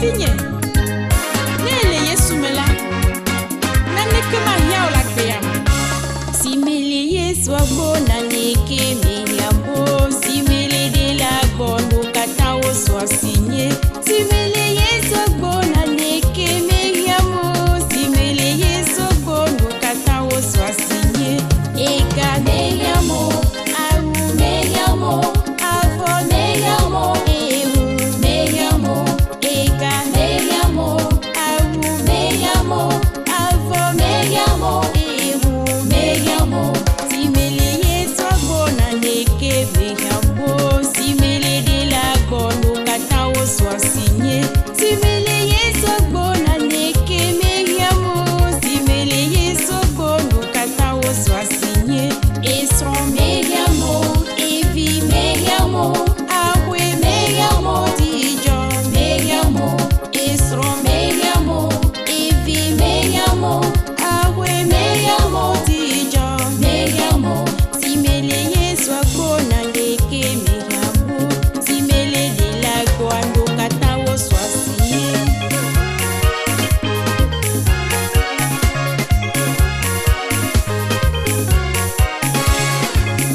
tinye nele Yesu mela na neke mahia ola kpeyam simele Yesu agbo na neke meyamo simele de la gbondo kata oso asinye simele Yesu agbo na neke meyamo simele Yesu agbo no kata oso asinye eka meyamo awu meyamo avo meyamo ewu meyamo eka meyamo awu meyamo avo meyamo ewu meyamo simele Yesu agbo na neke meyamo simele de la gbondo kata oso asinye simele Yesu agbo na neke meyamo simele Yesu agbo no kata oso asinye esron meyamo evi meyamo awe meyamo dijo meyamo esron meyamo evi meyamo awe meyamo dijo meyamo simele Yesu agbo na neke meyamo simele de la gbondo kata oso asinye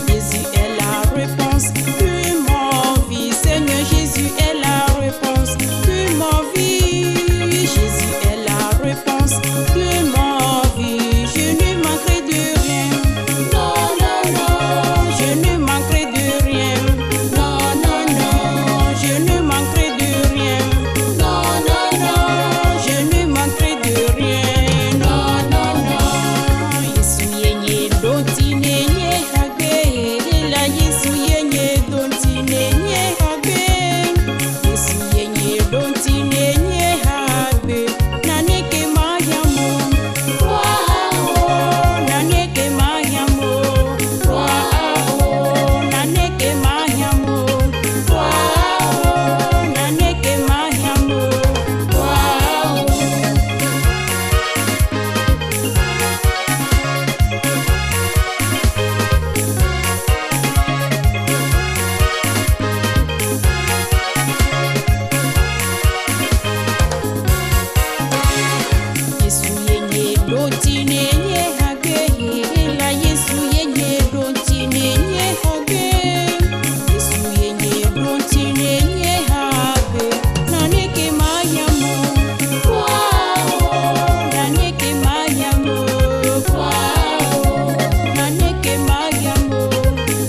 Jésus est la réponse de ma vie. Seigneur Jésus est la réponse de ma vie. Jésus est la réponse de ma vie. Je ne manquerai de rien. Non, non, non, je ne manquerai de rien. Non, non, non, je ne manquerai de rien. Non, non, non, je ne manquerai de rien. Non, non, non. Yesu yenye doti nenye hage. La Yesu yenye doti nenye hage. Yesu yenye doti nenye hage. Naneke mayamo. Wow, naneke mayamo. Wow, naneke mayamo. Wow, naneke mayamo. Wow. Yesu yenye doti nenye hage. La Yesu yenye doti nenye hage. Yesu yenye doti nenye hage. Naneke mayamo. Wow, naneke mayamo. Wow, naneke mayamo.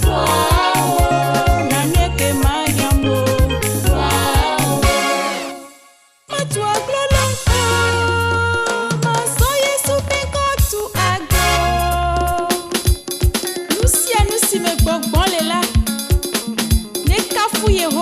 Wow, naneke mayamo. Wow. Matwa glola maso Yesu peko tu ago Lucia nusi me gbogbo lela ne kafu Yeho